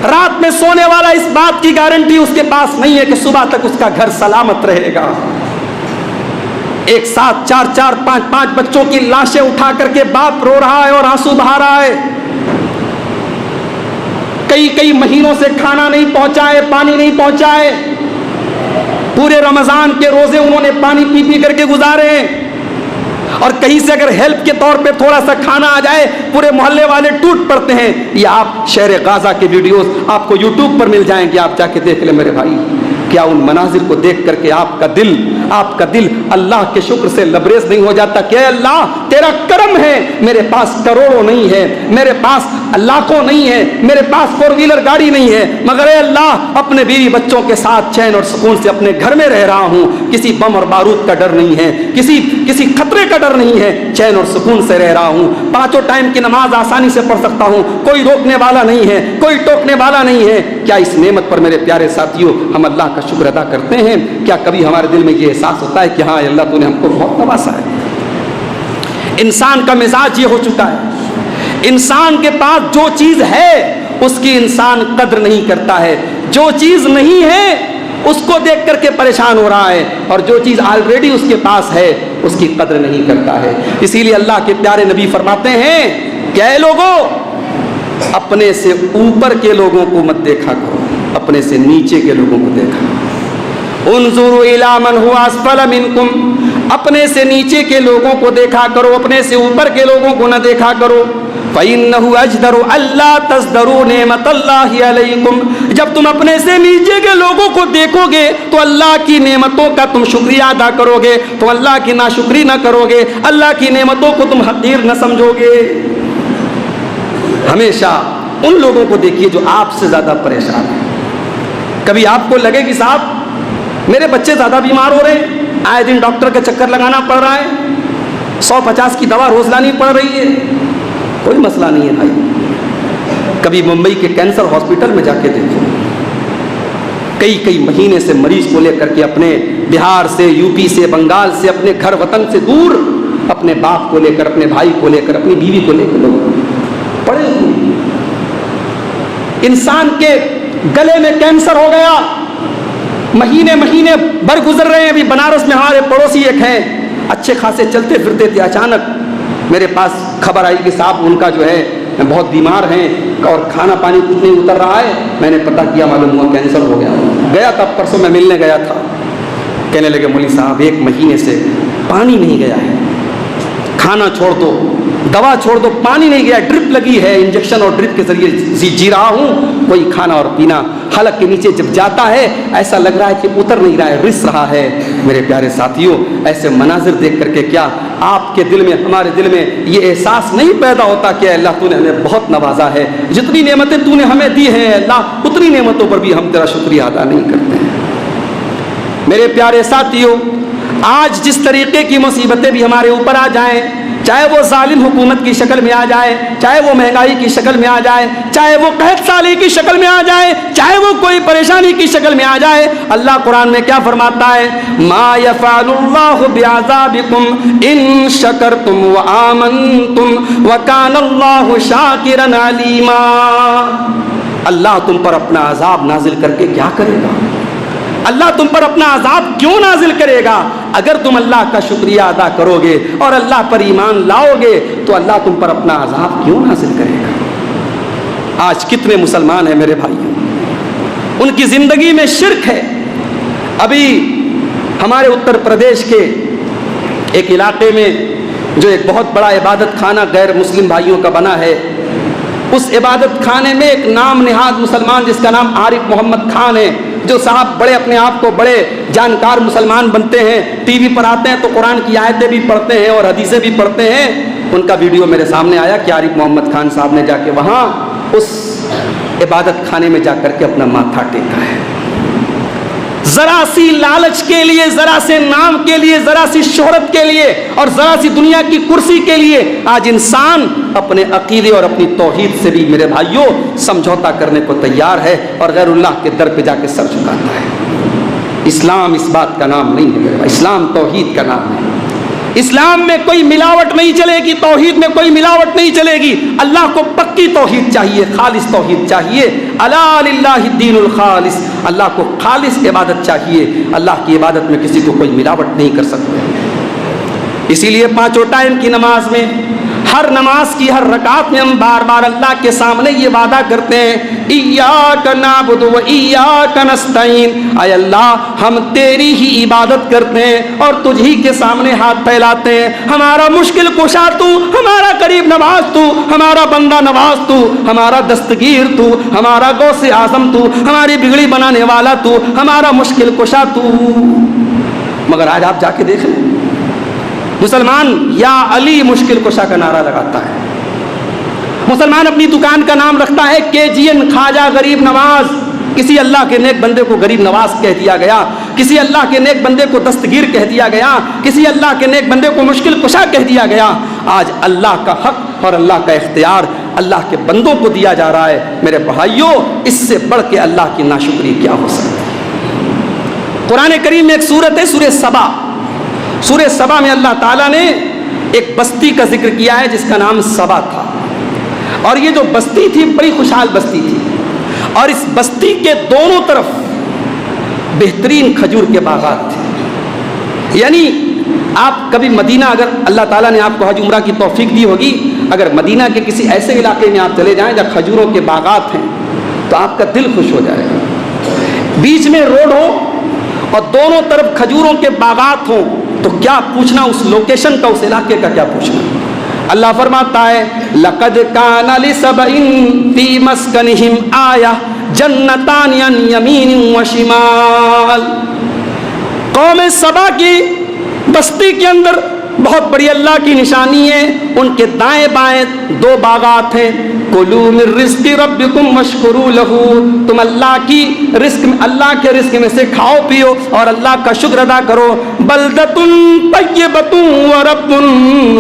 رات میں سونے والا اس بات کی گارنٹی اس کے پاس نہیں ہے کہ صبح تک اس کا گھر سلامت رہے گا۔ ایک ساتھ 4 5 بچوں کی لاشیں اٹھا کر کے باپ رو رہا ہے اور آنسو بہا رہا ہے، کئی مہینوں سے کھانا نہیں پہنچائے، پانی نہیں پہنچائے، پورے رمضان کے روزے انہوں نے پانی پی کر کے گزارے ہیں، اور کہیں سے اگر ہیلپ کے طور پہ تھوڑا سا کھانا آ جائے پورے محلے والے ٹوٹ پڑتے ہیں۔ یہ آپ شہر غازہ کے ویڈیوز آپ کو یوٹیوب پر مل جائیں گے، آپ جا کے دیکھ لیں میرے بھائی۔ کیا ان مناظر کو دیکھ کر کے آپ کا دل اللہ کے شکر سے لبریز نہیں ہو جاتا کہ اے اللہ تیرا کرم ہے، میرے پاس کروڑوں نہیں ہے، میرے پاس لاکھوں نہیں ہے، میرے پاس 4 ویلر گاڑی نہیں ہے، مگر اے اللہ اپنے بیوی بچوں کے ساتھ چین اور سکون سے اپنے گھر میں رہ رہا ہوں، کسی بم اور بارود کا ڈر نہیں ہے، کسی خطرے کا ڈر نہیں ہے، چین اور سکون سے رہ رہا ہوں، 5 ٹائم کی نماز آسانی سے پڑھ سکتا ہوں، کوئی روکنے والا نہیں ہے، کوئی ٹوکنے والا نہیں ہے۔ کیا اس نعمت پر میرے پیارے ساتھیوں ہم اللہ کا شکر ادا کرتے ہیں؟ کیا کبھی ہمارے دل میں یہ احساس ہوتا ہے کہ ہاں اللہ تو نے ہم کو بہت نوازا ہے؟ انسان کا مزاج یہ ہو چکا ہے، انسان کے پاس جو چیز ہے اس کی انسان قدر نہیں کرتا ہے، جو چیز نہیں ہے اس کو دیکھ کر کے پریشان ہو رہا ہے، اور جو چیز آلریڈی اس کے پاس ہے اس کی قدر نہیں کرتا ہے۔ اسی لیے اللہ کے پیارے نبی فرماتے ہیں کہ اے لوگوں اپنے سے اوپر کے لوگوں کو مت دیکھا کرو، اپنے سے نیچے کے لوگوں کو دیکھا کرو۔ انظروا الی من هو اسفل منکم، اپنے سے نیچے کے لوگوں کو دیکھا کرو، اپنے سے اوپر کے لوگوں کو نہ دیکھا کرو۔ فإنه أجدر ألا تزدروا نعمت اللہ علیکم، جب تم اپنے سے نیچے کے لوگوں کو دیکھو گے تو اللہ کی نعمتوں کا تم شکریہ ادا کرو گے، تو اللہ کی ناشکری نہ کرو گے، اللہ کی نعمتوں کو تم حقیر نہ سمجھو گے۔ ہمیشہ ان لوگوں کو دیکھیے جو آپ سے زیادہ پریشان ہیں۔ کبھی آپ کو لگے کہ صاحب میرے بچے زیادہ بیمار ہو رہے ہیں، آئے دن ڈاکٹر کا چکر لگانا پڑ رہا ہے، 150 کی دوا روز لانی پڑ رہی ہے، کوئی مسئلہ نہیں ہے بھائی۔ کبھی ممبئی کے کینسر ہاسپٹل میں جا کے دیکھو، کئی مہینے سے مریض کو لے کر کے اپنے بہار سے، یو پی سے، بنگال سے، اپنے گھر وطن سے دور، اپنے باپ کو لے کر، اپنے بھائی کو لے کر، اپنی بیوی کو لے کر لوگ پڑے ہوئے۔ انسان کے گلے میں کینسر ہو گیا، مہینے بھر گزر رہے ہیں۔ ابھی بنارس میں ہمارے پڑوسی ایک ہیں، اچھے خاصے چلتے پھرتے تھے، اچانک میرے پاس خبر آئی کہ صاحب ان کا جو ہے بہت بیمار ہیں اور کھانا پانی کچھ نہیں اتر رہا ہے۔ میں نے پتہ کیا، معلوم ہوا کینسر ہو گیا تھا، پرسوں میں ملنے گیا تھا، کہنے لگے مولوی صاحب 1 مہینے سے پانی نہیں گیا ہے، کھانا چھوڑ دو، دوا چھوڑ دو، پانی نہیں گیا، ڈرپ لگی ہے، انجیکشن اور ڈرپ کے ذریعے جی رہا ہوں، کوئی کھانا اور پینا حلق کے نیچے جب جاتا ہے ایسا لگ رہا ہے کہ اتر نہیں رہا ہے، رس رہا ہے۔ میرے پیارے ساتھیوں ایسے مناظر دیکھ کر کے کیا آپ کے دل میں، ہمارے دل میں یہ احساس نہیں پیدا ہوتا کہ اللہ تو نے ہمیں بہت نوازا ہے، جتنی نعمتیں تو نے ہمیں دی ہیں اللہ اتنی نعمتوں پر بھی ہم تیرا شکریہ ادا نہیں کرتے ہیں۔ میرے پیارے ساتھیوں آج جس طریقے کی مصیبتیں بھی ہمارے اوپر آ جائیں، چاہے وہ ظالم حکومت کی شکل میں آ جائے، چاہے وہ مہنگائی کی شکل میں آ جائے، چاہے وہ قحط سالی کی شکل میں آ جائے، چاہے وہ کوئی پریشانی کی شکل میں آ جائے، اللہ قرآن میں کیا فرماتا ہے؟ ما یفعل اللہ بعذابکم ان شکرتم وآمنتم وکان اللہ شاکرا علیما۔ اللہ تم پر اپنا عذاب نازل کر کے کیا کرے گا؟ اللہ تم پر اپنا عذاب کیوں نازل کرے گا؟ اگر تم اللہ کا شکریہ ادا کرو گے اور اللہ پر ایمان لاؤ گے تو اللہ تم پر اپنا عذاب کیوں نازل کرے گا؟ آج کتنے مسلمان ہیں میرے بھائیوں، ان کی زندگی میں شرک ہے۔ ابھی ہمارے اتر پردیش کے ایک علاقے میں جو ایک بہت بڑا عبادت خانہ غیر مسلم بھائیوں کا بنا ہے، اس عبادت خانے میں ایک نام نہاد مسلمان جس کا نام عارف محمد خان ہے، جو صاحب بڑے اپنے آپ کو بڑے جانکار مسلمان بنتے ہیں، ٹی وی پر آتے ہیں تو قرآن کی آیتیں بھی پڑھتے ہیں اور حدیثیں بھی پڑھتے ہیں۔ ان کا ویڈیو میرے سامنے آیا کہ عارف محمد خان صاحب نے جا کے وہاں اس عبادت خانے میں جا کر کے اپنا ماتھا ٹیکا ہے۔ ذرا سی لالچ کے لیے، ذرا سے نام کے لیے، ذرا سی شہرت کے لیے اور ذرا سی دنیا کی کرسی کے لیے آج انسان اپنے عقیدے اور اپنی توحید سے بھی میرے بھائیوں سمجھوتا کرنے کو تیار ہے اور غیر اللہ کے در پہ جا کے سر جھکاتا ہے۔ اسلام اس بات کا نام نہیں ہے میرے بھائی، اسلام توحید کا نام ہے۔ اسلام میں کوئی ملاوٹ نہیں چلے گی، توحید میں کوئی ملاوٹ نہیں چلے گی۔ اللہ کو پکی توحید چاہیے، خالص توحید چاہیے۔ الا للہ الدین الخالص، اللہ کو خالص عبادت چاہیے۔ اللہ کی عبادت میں کسی کو کوئی ملاوٹ نہیں کر سکتے۔ اسی لیے پانچوں ٹائم کی نماز میں، ہر نماز کی ہر رکعت میں ہم بار بار اللہ کے سامنے یہ وعدہ کرتے ہیں، ایاک نعبد و ایاک نستعین، اے اللہ ہم تیری ہی عبادت کرتے ہیں اور تجھ ہی کے سامنے ہاتھ پھیلاتے ہیں۔ ہمارا مشکل کشا تو، ہمارا قریب نواز تو، ہمارا بندہ نواز تو، ہمارا دستگیر تو، ہمارا غوث اعظم تو، ہماری بگڑی بنانے والا تو، ہمارا مشکل کشا تو۔ مگر آج آپ جا کے دیکھ لیں، مسلمان یا علی مشکل کشا کا نعرہ لگاتا ہے، مسلمان اپنی دکان کا نام رکھتا ہے KGN خواجہ غریب نواز۔ کسی اللہ کے نیک بندے کو غریب نواز کہہ دیا گیا، کسی اللہ کے نیک بندے کو دستگیر کہہ دیا گیا، کسی اللہ کے نیک بندے کو مشکل کشا کہہ دیا گیا۔ آج اللہ کا حق اور اللہ کا اختیار اللہ کے بندوں کو دیا جا رہا ہے۔ میرے بھائیوں، اس سے بڑھ کے اللہ کی ناشکری کیا ہو سکتی ہے؟ قرآن کریم میں ایک سورت ہے سورہ سبا۔ سورہ سبا میں اللہ تعالیٰ نے ایک بستی کا ذکر کیا ہے جس کا نام سبا تھا، اور یہ جو بستی تھی بڑی خوشحال بستی تھی، اور اس بستی کے دونوں طرف بہترین کھجور کے باغات تھے۔ یعنی آپ کبھی مدینہ، اگر اللہ تعالیٰ نے آپ کو حج عمرہ کی توفیق دی ہوگی، اگر مدینہ کے کسی ایسے علاقے میں آپ چلے جائیں جہاں کھجوروں کے باغات ہیں تو آپ کا دل خوش ہو جائے گا۔ بیچ میں روڈ ہو اور دونوں طرف کھجوروں کے باغات ہوں تو کیا پوچھنا اس لوکیشن کا، اس علاقے کا کیا پوچھنا۔ اللہ فرماتا ہے لَقَدْ كَانَ لِسَبَإٍ فِي مَسْكَنِهِمْ آيَةٌ جَنَّتَانِ عَنْ يَمِينٍ وَشِمَالٍ۔ قوم سبا کی بستی کے اندر بہت بڑی اللہ کی نشانی ہے، ان کے دائیں بائیں دو باغات ہیں۔ کُلُوا مِن رِزْقِ رَبِّكُمْ وَاشْكُرُوا لَهُ، تم اللہ کی رزق میں، اللہ کے رزق میں سے کھاؤ پیو اور اللہ کا شکر ادا کرو۔ بَلْدَةٌ طَيِّبَةٌ وَرَبٌّ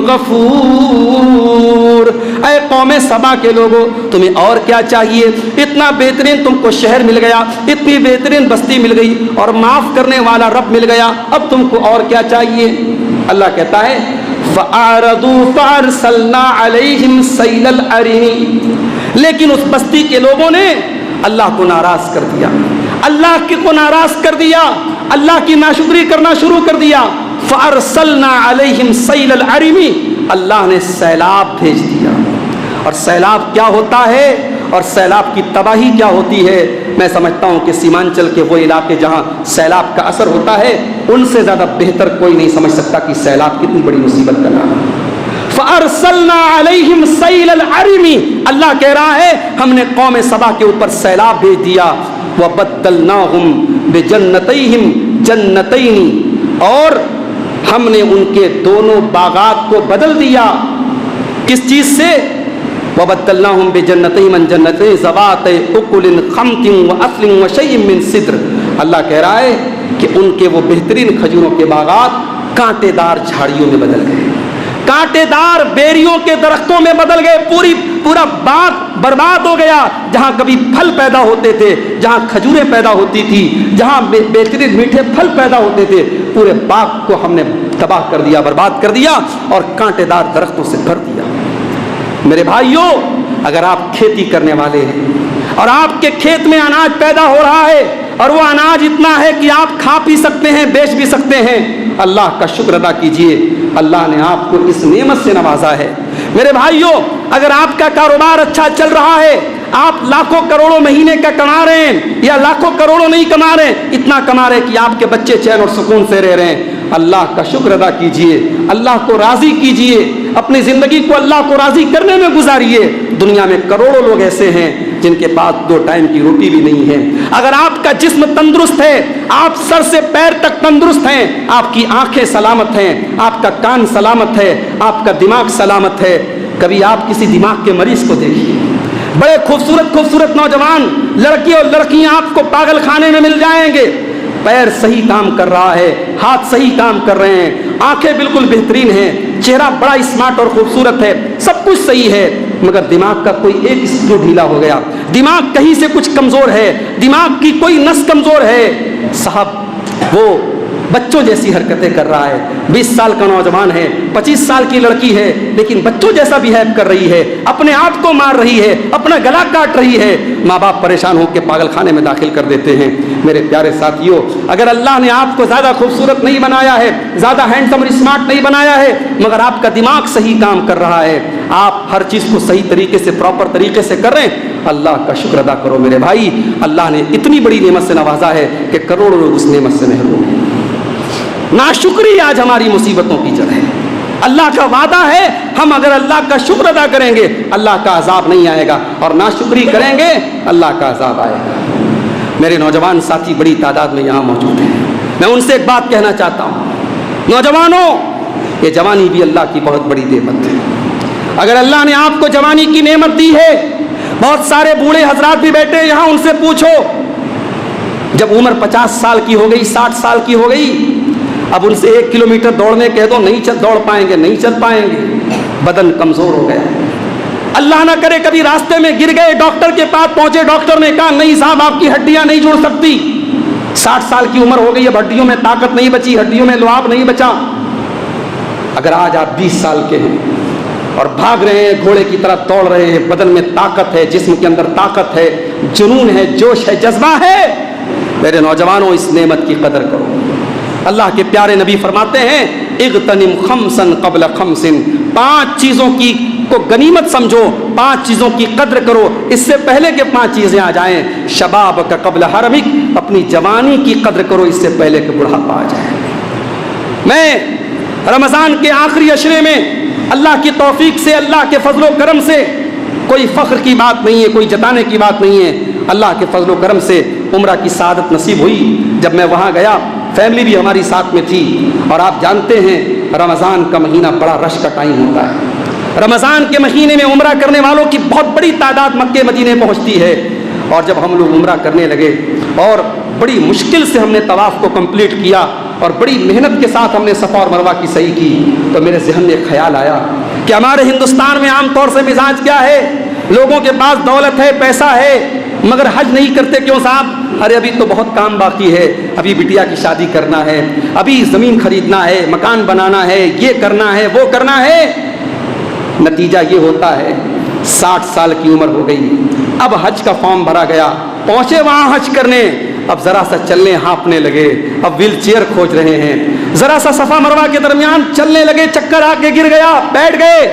غَفُورٌ۔ اے قوم سبا کے لوگوں، تمہیں اور کیا چاہیے؟ اتنا بہترین تم کو شہر مل گیا، اتنی بہترین بستی مل گئی اور معاف کرنے والا رب مل گیا، اب تم کو اور کیا چاہیے؟ اللہ کہتا ہے فَأَعْرَضُوا فَأَرْسَلْنَا عَلَيْهِمْ سَيْلَ الْعَرِمِ، لیکن اس بستی کے لوگوں نے اللہ کو ناراض کر دیا، اللہ کو ناراض کر دیا، اللہ کی ناشکری کرنا شروع کر دیا۔ فَأَرْسَلْنَا عَلَيْهِمْ سَيْلَ الْعَرِمِ، اللہ نے سیلاب بھیج دیا۔ اور سیلاب کیا ہوتا ہے اور سیلاب کی تباہی کیا ہوتی ہے؟ میں سمجھتا ہوں کہ سیمانچل کے وہ علاقے جہاں سیلاب کا اثر ہوتا ہے ان سے زیادہ بہتر کوئی نہیں سمجھ سکتا کہ سیلاب کتنی بڑی مصیبت کا نام ہے۔ فَأَرْسَلْنَا عَلَيْهِمْ سَيْلَ الْعَرِمِ، اللہ کہہ رہا ہے ہم نے قوم سبا کے اوپر سیلاب بھیج دیا۔ وَبَدَّلْنَاهُمْ بِجَنَّتَيْهِمْ جَنَّتَيْنِ، اور ہم نے ان کے دونوں باغات کو بدل دیا۔ کس چیز سے؟ وَبَدَّلْنَاهُمْ بِجَنَّتَيْهِمْ عَنْ جَنَّتَيْنِ ذَوَاتَيْ أُكُلٍ خَمْطٍ وَأَثْلٍ وَشَيْءٍ مِّن سِدْرٍ۔ اللہ کہہ رہا ہے کہ ان کے وہ بہترین کھجوروں کے باغات کانٹے دار جھاڑیوں میں بدل گئے، کانٹے دار بیریوں کے درختوں میں بدل گئے۔ پورا باغ برباد ہو گیا۔ جہاں کبھی پھل پیدا ہوتے تھے، جہاں کھجوریں پیدا ہوتی تھی، جہاں بہترین میٹھے پھل پیدا ہوتے تھے، پورے باغ کو ہم نے تباہ کر دیا، برباد کر دیا اور کانٹے دار درختوں سے بھر دیا۔ میرے بھائیوں، اگر آپ کھیتی کرنے والے ہیں اور آپ کے کھیت میں اناج پیدا ہو رہا ہے اور وہ اناج اتنا ہے کہ آپ کھا پی سکتے ہیں، بیچ بھی سکتے ہیں، اللہ کا شکر ادا کیجئے، اللہ نے آپ کو اس نعمت سے نوازا ہے۔ میرے بھائیوں، اگر آپ کا کاروبار اچھا چل رہا ہے، آپ لاکھوں کروڑوں مہینے کا کما رہے ہیں یا لاکھوں کروڑوں نہیں کما رہے ہیں، اتنا کما رہے ہیں کہ آپ کے بچے چین اور سکون سے رہ رہے ہیں، اللہ کا شکر ادا کیجئے، اللہ کو راضی کیجئے، اپنی زندگی کو اللہ کو راضی کرنے میں گزاریے۔ دنیا میں کروڑوں لوگ ایسے ہیں جن کے پاس 2 ٹائم کی روٹی بھی نہیں ہے۔ اگر آپ کا جسم تندرست ہے، آپ سر سے پیر تک تندرست ہیں، آپ کی آنکھیں سلامت ہیں، آپ کا کان سلامت ہے، آپ کا دماغ سلامت ہے، کبھی آپ کسی دماغ کے مریض کو دیکھیے، بڑے خوبصورت خوبصورت نوجوان لڑکی اور لڑکیاں آپ کو پاگل خانے میں مل جائیں گے، پیر صحیح کام کر رہا ہے، ہاتھ صحیح کام کر رہے ہیں، آنکھیں بالکل بہترین ہیں، چہرہ بڑا اسمارٹ اور خوبصورت ہے، سب کچھ صحیح ہے، مگر دماغ کا کوئی ایک اسکرو ڈھیلا ہو گیا، دماغ کہیں سے کچھ کمزور ہے، دماغ کی کوئی نس کمزور ہے، صاحب وہ بچوں جیسی حرکتیں کر رہا ہے، 20 سال کا نوجوان ہے، 25 سال کی لڑکی ہے، لیکن بچوں جیسا بہیو کر رہی ہے، اپنے آپ کو مار رہی ہے، اپنا گلا کاٹ رہی ہے، ماں باپ پریشان ہو کے پاگل خانے میں داخل کر دیتے ہیں۔ میرے پیارے ساتھیوں، اگر اللہ نے آپ کو زیادہ خوبصورت نہیں بنایا ہے، زیادہ ہینڈسم اور اسمارٹ نہیں بنایا ہے، مگر آپ کا دماغ صحیح کام کر رہا ہے، آپ ہر چیز کو صحیح طریقے سے پراپر طریقے سے کر رہے ہیں، اللہ کا شکر ادا کرو میرے بھائی۔ اللہ نے اتنی بڑی نعمت سے نوازا ہے کہ کروڑوں لوگ اس نعمت سے محروم ہیں۔ ناشکری آج ہماری مصیبتوں کی جڑ ہے۔ اللہ کا وعدہ ہے، ہم اگر اللہ کا شکر ادا کریں گے اللہ کا عذاب نہیں آئے گا، اور ناشکری کریں گے اللہ کا عذاب آئے گا۔ میرے نوجوان ساتھی بڑی تعداد میں یہاں موجود ہیں، میں ان سے ایک بات کہنا چاہتا ہوں، نوجوانوں، یہ جوانی بھی اللہ کی بہت بڑی نعمت ہے۔ اگر اللہ نے آپ کو جوانی کی نعمت دی ہے، بہت سارے بوڑھے حضرات بھی بیٹھے ہیں یہاں، ان سے پوچھو، جب عمر 50 سال کی ہو گئی، 60 سال کی ہو گئی، اب ان سے 1 کلومیٹر دوڑنے کہہ دو، نہیں دوڑ پائیں گے، نہیں چل پائیں گے، بدن کمزور ہو گیا۔ اللہ نہ کرے کبھی راستے میں گر گئے، ڈاکٹر کے پاس پہنچے، ڈاکٹر نے کہا نہیں صاحب آپ کی ہڈیاں نہیں جڑ سکتی، 60 سال کی عمر ہو گئی، اب ہڈیوں میں طاقت نہیں بچی، ہڈیوں میں لعاب نہیں بچا۔ اگر آج آپ 20 سال کے ہیں اور بھاگ رہے ہیں، گھوڑے کی طرح دوڑ رہے ہیں، بدن میں طاقت ہے، جسم کے اندر طاقت ہے، جنون ہے، جوش ہے، جذبہ ہے، میرے نوجوانوں اس نعمت کی قدر کرو۔ اللہ کے پیارے نبی فرماتے ہیں اغتنم خمسن قبل خمسن، 5 چیزوں کی کو غنیمت سمجھو، 5 چیزوں کی قدر کرو اس سے پہلے کہ 5 چیزیں آ جائیں۔ شباب کا قبل حرمک، اپنی جوانی کی قدر کرو اس سے پہلے کہ بڑھاپا آ جائے۔ میں رمضان کے آخری عشرے میں اللہ کی توفیق سے، اللہ کے فضل و کرم سے، کوئی فخر کی بات نہیں ہے، کوئی جتانے کی بات نہیں ہے، اللہ کے فضل و کرم سے عمرہ کی سعادت نصیب ہوئی۔ جب میں وہاں گیا، فیملی بھی ہماری ساتھ میں تھی، اور آپ جانتے ہیں رمضان کا مہینہ بڑا رش کا ٹائم ہوتا ہے، رمضان کے مہینے میں عمرہ کرنے والوں کی بہت بڑی تعداد مکے مدینے پہنچتی ہے۔ اور جب ہم لوگ عمرہ کرنے لگے اور بڑی مشکل سے ہم نے طواف کو کمپلیٹ کیا اور بڑی محنت کے ساتھ ہم نے صفا اور مروہ کی صحیح کی، تو میرے ذہن میں ایک خیال آیا کہ ہمارے ہندوستان میں عام طور سے مزاج کیا ہے، لوگوں کے پاس دولت ہے، پیسہ ہے، مگر حج نہیں کرتے، کیوں صاحب؟ ارے ابھی تو بہت کام باقی ہے، ابھی بٹیا کی شادی کرنا ہے، ابھی زمین خریدنا ہے، مکان بنانا ہے، یہ کرنا ہے، وہ کرنا ہے۔ نتیجہ یہ ہوتا ہے 60 سال کی عمر ہو گئی، اب حج کا فارم بھرا گیا، پہنچے وہاں حج کرنے، اب ذرا سا چلنے ہانپنے لگے، اب ویل چیئر کھوج رہے ہیں، ذرا سا صفا مروہ کے درمیان چلنے لگے، چکر آ کے گر گیا، بیٹھ گئے،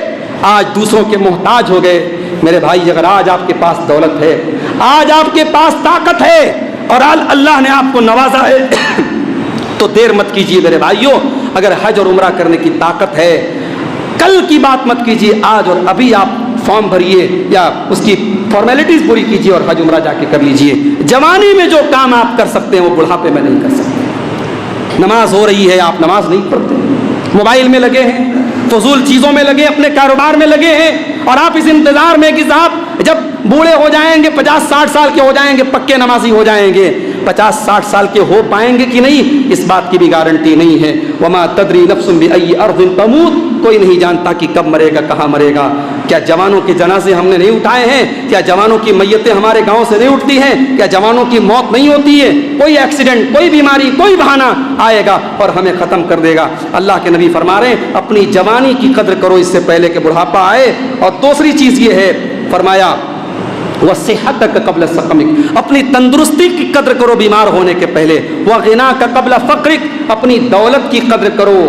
آج دوسروں کے محتاج ہو گئے۔ میرے بھائی، اگر آج آپ کے پاس دولت ہے، آج آپ کے پاس طاقت ہے، اور اللہ نے آپ کو نوازا ہے، تو دیر مت کیجیے میرے بھائیوں۔ اگر حج اور عمرہ کرنے کی طاقت ہے، کل کی بات مت کیجیے، آج اور ابھی آپ فارم بھریے یا اس کی فارمیلٹیز پوری کیجیے اور حج عمرہ جا کے کر لیجیے۔ جوانی میں جو کام آپ کر سکتے ہیں وہ بڑھاپے میں نہیں کر سکتے۔ نماز ہو رہی ہے، آپ نماز نہیں پڑھتے، موبائل میں لگے ہیں، فضول چیزوں میں لگے، اپنے کاروبار میں لگے ہیں، اور آپ اس انتظار میں کہ صاحب جب بوڑھے ہو جائیں گے، 50-60 سال کے ہو جائیں گے، پکے نمازی ہو جائیں گے، 50-60 سال کے ہو پائیں گے کہ نہیں، اس بات کی بھی گارنٹی نہیں ہے۔ وما تدری نفس بأی ارض تموت، کوئی نہیں جانتا کہ کب مرے گا، کہاں مرے گا۔ کیا جوانوں کے جنازے ہم نے نہیں اٹھائے ہیں؟ کیا جوانوں کی میتیں ہمارے گاؤں سے نہیں اٹھتی ہیں؟ کیا جوانوں کی موت نہیں ہوتی ہے؟ کوئی ایکسیڈنٹ، کوئی بیماری، کوئی بہانہ آئے گا اور ہمیں ختم کر دے گا۔ اللہ کے نبی فرما رہے ہیں اپنی جوانی کی قدر کرو اس سے پہلے کہ بڑھاپا آئے۔ اور دوسری چیز یہ ہے، فرمایا وصحتک قبل سقمک، اپنی تندرستی کی قدر کرو بیمار ہونے کے پہلے، وغناک قبل فقرک، اپنی دولت کی قدر کرو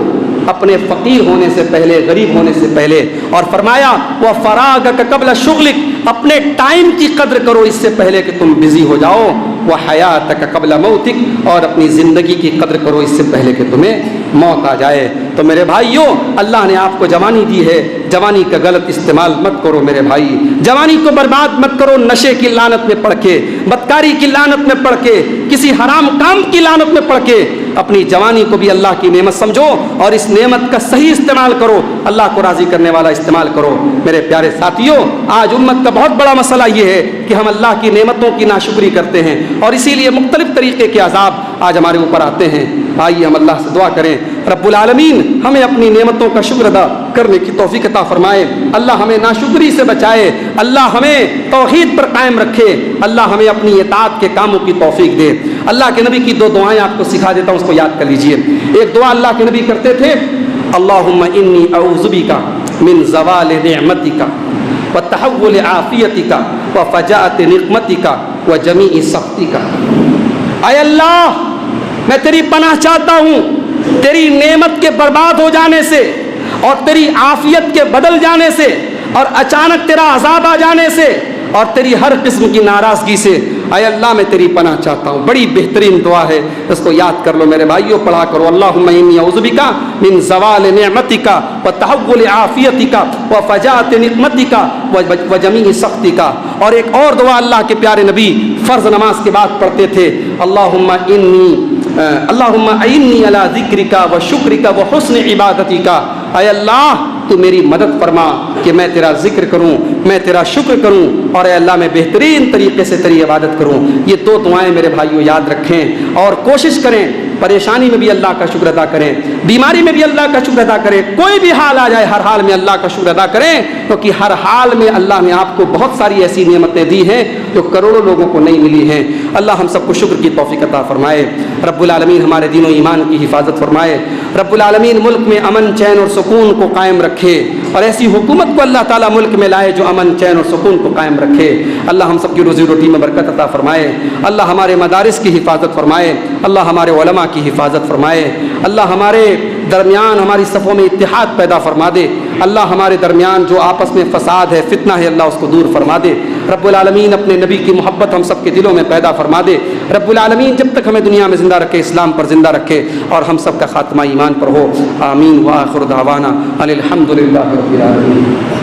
اپنے فقیر ہونے سے پہلے، غریب ہونے سے پہلے، اور فرمایا وفراغک قبل شغلک، اپنے ٹائم کی قدر کرو اس سے پہلے کہ تم بزی ہو جاؤ، وحیاتک قبل موتک، اور اپنی زندگی کی قدر کرو اس سے پہلے کہ تمہیں موت آ جائے۔ تو میرے بھائیوں، اللہ نے آپ کو جوانی دی ہے، جوانی کا غلط استعمال مت کرو میرے بھائی، جوانی کو برباد مت کرو نشے کی لعنت میں پڑھ کے، بدکاری کی لعنت میں پڑھ کے، کسی حرام کام کی لعنت میں پڑھ کے۔ اپنی جوانی کو بھی اللہ کی نعمت سمجھو اور اس نعمت کا صحیح استعمال کرو، اللہ کو راضی کرنے والا استعمال کرو۔ میرے پیارے ساتھیوں، آج امت کا بہت بڑا مسئلہ یہ ہے کہ ہم اللہ کی نعمتوں کی ناشکری کرتے ہیں، اور اسی لیے مختلف طریقے کے عذاب آج ہمارے اوپر آتے ہیں۔ آئیے ہم اللہ سے دعا کریں، رب العالمین ہمیں اپنی نعمتوں کا شکر ادا کرنے کی توفیق عطا فرمائے، اللہ ہمیں ناشکری سے بچائے، اللہ ہمیں توحید پر قائم رکھے، اللہ ہمیں اپنی اطاعت کے کاموں کی توفیق دے۔ اللہ کے نبی کی 2 دعائیں آپ کو سکھا دیتا ہوں، اس کو یاد کر لیجئے۔ ایک دعا اللہ کے نبی کرتے تھے، اللہم انی اعوذ بک من زوال نعمتک وتحول عافیتک وفجاءۃ نقمتک وجمیع سخطک۔ اے اللہ، میں تیری پناہ چاہتا ہوں تیری نعمت کے برباد ہو جانے سے، اور تیری عافیت کے بدل جانے سے، اور اچانک تیرا عذاب آ جانے سے، اور تیری ہر قسم کی ناراضگی سے۔ اے اللہ، میں تیری پناہ چاہتا ہوں۔ بڑی بہترین دعا ہے، اس کو یاد کر لو میرے بھائیوں، پڑھا کرو۔ اللہم انی اعوذ بک من زوال نعمتک وتحول عافیتک وفجاءۃ نقمتک وجمیع سخطک۔ اور ایک اور دعا اللہ کے پیارے نبی فرض نماز کے بعد پڑھتے تھے، اللہم اعنی علی ذکرک وشکرک وحسن عبادتک۔ اے اللہ، تو میری مدد فرما کہ میں تیرا ذکر کروں، میں تیرا شکر کروں، اور اے اللہ میں بہترین طریقے سے تیری عبادت کروں۔ یہ 2 دعائیں میرے بھائیوں یاد رکھیں، اور کوشش کریں پریشانی میں بھی اللہ کا شکر ادا کریں، بیماری میں بھی اللہ کا شکر ادا کریں، کوئی بھی حال آ جائے ہر حال میں اللہ کا شکر ادا کریں، کیونکہ ہر حال میں اللہ نے آپ کو بہت ساری ایسی نعمتیں دی ہیں جو کروڑوں لوگوں کو نہیں ملی ہیں۔ اللہ ہم سب کو شکر کی توفیق عطا فرمائے۔ رب العالمین ہمارے دین و ایمان کی حفاظت فرمائے۔ رب العالمین ملک میں امن، چین اور سکون کو قائم رکھے، اور ایسی حکومت کو اللہ تعالیٰ ملک میں لائے جو امن، چین اور سکون کو قائم رکھے۔ اللہ ہم سب کی روزی روٹی میں برکت عطا فرمائے۔ اللہ ہمارے مدارس کی حفاظت فرمائے۔ اللہ ہمارے علماء کی حفاظت فرمائے۔ اللہ ہمارے درمیان، ہماری صفوں میں اتحاد پیدا فرما دے۔ اللہ ہمارے درمیان جو آپس میں فساد ہے، فتنہ ہے، اللہ اس کو دور فرما دے۔ رب العالمین اپنے نبی کی محبت ہم سب کے دلوں میں پیدا فرما دے۔ رب العالمین جب تک ہمیں دنیا میں زندہ رکھے، اسلام پر زندہ رکھے، اور ہم سب کا خاتمہ ایمان پر ہو۔ آمین۔ وآخر دعوانا ان الحمد للہ رب العالمین۔